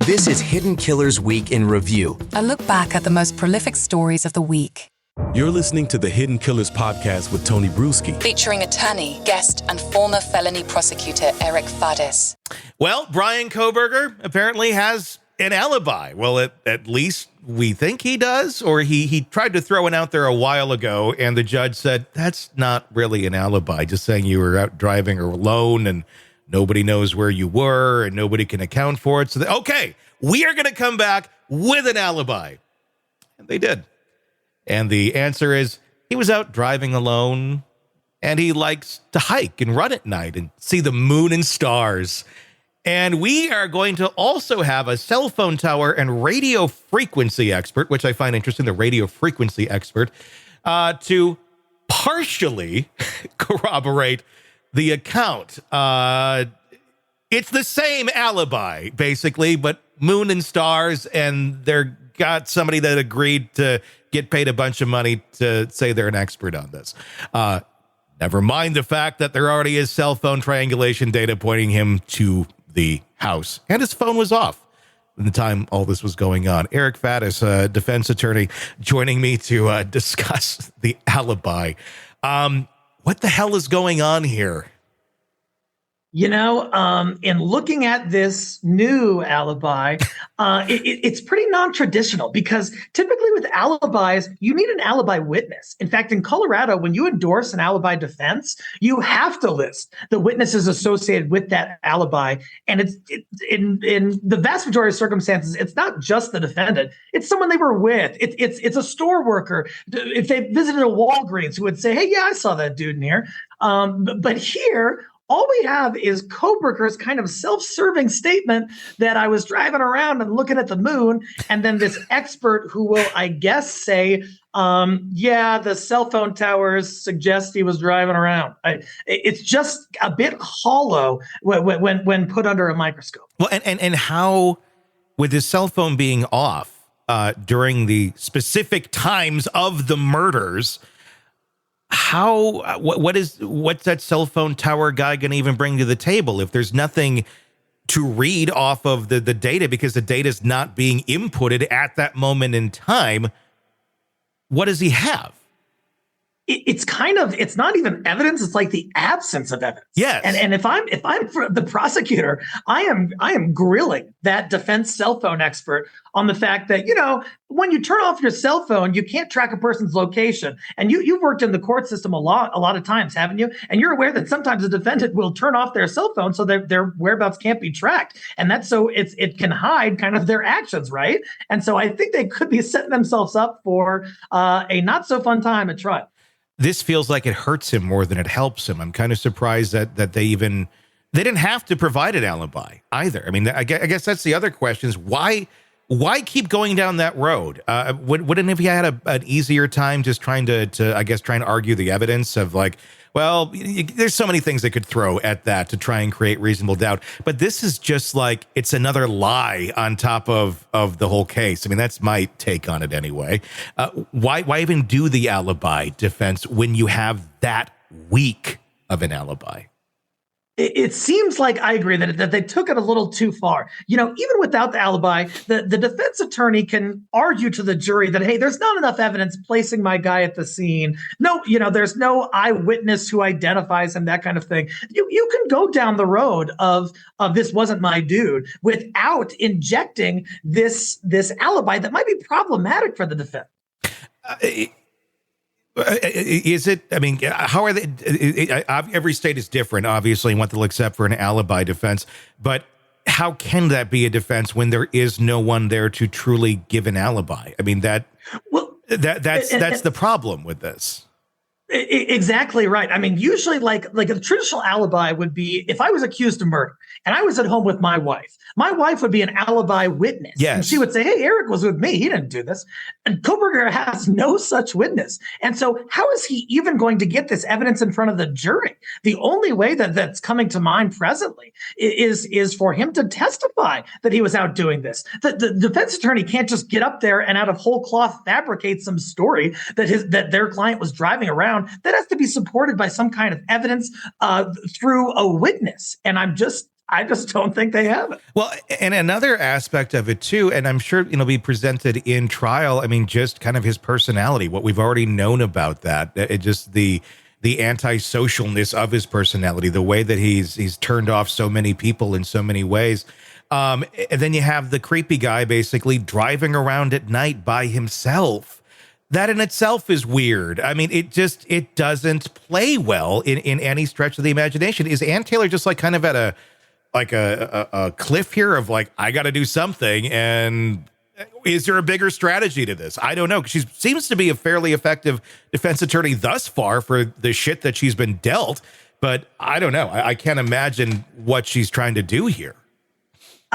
This is Hidden Killers Week in Review. A look back at the most prolific stories of the week. You're listening to the Hidden Killers podcast with Tony Brueski. Featuring attorney, guest, and former felony prosecutor Eric Faddis. Well, Bryan Kohberger apparently has an alibi. Well, at least we think he does, or he tried to throw one out there a while ago, and the judge said, that's not really an alibi, just saying you were out driving alone and nobody knows where you were and nobody can account for it. So, okay, we are going to come back with an alibi. And they did. And the answer is he was out driving alone and he likes to hike and run at night and see the moon and stars. And we are going to also have a cell phone tower and radio frequency expert, which I find interesting, the radio frequency expert, to partially corroborate the account. It's the same alibi, basically, but moon and stars, and they're got somebody that agreed to get paid a bunch of money to say they're an expert on this. Never mind the fact that there already is cell phone triangulation data pointing him to the house, and his phone was off in the time all this was going on. Eric Faddis, a defense attorney, joining me to discuss the alibi. What the hell is going on here? You know, in looking at this new alibi, it's pretty non-traditional because typically with alibis, you need an alibi witness. In fact, in Colorado, when you endorse an alibi defense, you have to list the witnesses associated with that alibi. And it's in the vast majority of circumstances, it's not just the defendant. It's someone they were with. It's a store worker. If they visited a Walgreens who would say, hey, yeah, I saw that dude in here. But here, all we have is Kohberger's kind of self-serving statement that I was driving around and looking at the moon, and then this expert who will, I guess, say, yeah, the cell phone towers suggest he was driving around. It's just a bit hollow when put under a microscope. Well, and how, with his cell phone being off during the specific times of the murders, what's that cell phone tower guy going to even bring to the table if there's nothing to read off of the data because the data is not being inputted at that moment in time? What does he have? It's not even evidence. It's like the absence of evidence. Yes. And if I'm the prosecutor, I am grilling that defense cell phone expert on the fact that, you know, when you turn off your cell phone, you can't track a person's location. And you've worked in the court system a lot of times, haven't you? And you're aware that sometimes a defendant will turn off their cell phone so their whereabouts can't be tracked. And that's so it can hide kind of their actions, right? And so I think they could be setting themselves up for a not so fun time at trial. This feels like it hurts him more than it helps him. I'm kind of surprised that they didn't have to provide an alibi either. I mean, I guess that's the other question is why keep going down that road? Wouldn't if he had an easier time just trying to argue the evidence of like, well, there's so many things they could throw at that to try and create reasonable doubt. But this is just like, it's another lie on top of the whole case. I mean, that's my take on it anyway. Why even do the alibi defense when you have that weak of an alibi? It seems like I agree that they took it a little too far. You know, even without the alibi, the defense attorney can argue to the jury that, hey, there's not enough evidence placing my guy at the scene. No, you know, there's no eyewitness who identifies him, that kind of thing. You can go down the road of this wasn't my dude without injecting this alibi that might be problematic for the defense. Is it? I mean, how are they? Every state is different, obviously, and what they'll accept for an alibi defense. But how can that be a defense when there is no one there to truly give an alibi? I mean, that's the problem with this. Exactly right. I mean, usually like a traditional alibi would be if I was accused of murder and I was at home with my wife would be an alibi witness. Yes. And she would say, hey, Eric was with me. He didn't do this. And Kohberger has no such witness. And so how is he even going to get this evidence in front of the jury? The only way that's coming to mind presently is for him to testify that he was out doing this. The defense attorney can't just get up there and out of whole cloth fabricate some story that their client was driving around. That has to be supported by some kind of evidence through a witness. And I just don't think they have it. Well, and another aspect of it too, and I'm sure be presented in trial. I mean, just kind of his personality, what we've already known about that, it just the antisocialness of his personality, the way that he's turned off so many people in so many ways. And then you have the creepy guy basically driving around at night by himself. That in itself is weird. I mean, it doesn't play well in any stretch of the imagination. Is Ann Taylor just like kind of at a cliff here of like, I got to do something? And is there a bigger strategy to this? I don't know. She seems to be a fairly effective defense attorney thus far for the shit that she's been dealt. But I don't know. I can't imagine what she's trying to do here.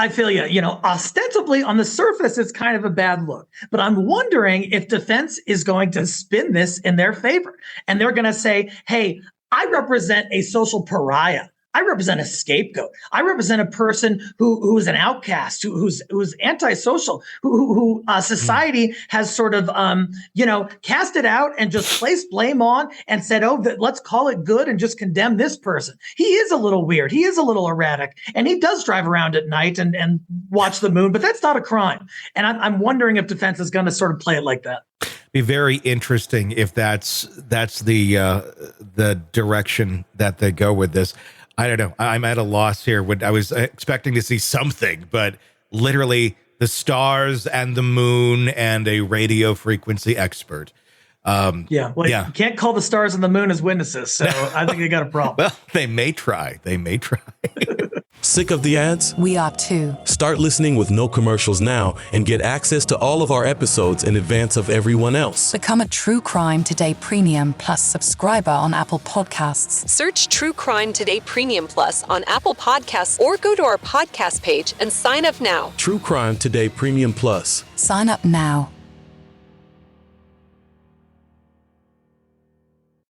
I feel you. Ostensibly on the surface, it's kind of a bad look. But I'm wondering if defense is going to spin this in their favor. And they're going to say, hey, I represent a social pariah. I represent a scapegoat. I represent a person who's an outcast, who's antisocial, who society has sort of, casted out and just placed blame on and said, let's call it good and just condemn this person. He is a little weird. He is a little erratic, and he does drive around at night and watch the moon, but that's not a crime. And I'm wondering if defense is going to sort of play it like that. Be very interesting if that's the direction that they go with this. I don't know. I'm at a loss here. I was expecting to see something, but literally the stars and the moon and a radio frequency expert. You can't call the stars and the moon as witnesses, so I think they got a problem. Well, they may try. Sick of the ads? We are too. Start listening with no commercials now and get access to all of our episodes in advance of everyone else. Become a True Crime Today Premium Plus subscriber on Apple Podcasts. Search True Crime Today Premium Plus on Apple Podcasts or go to our podcast page and sign up now. True Crime Today Premium Plus. Sign up now.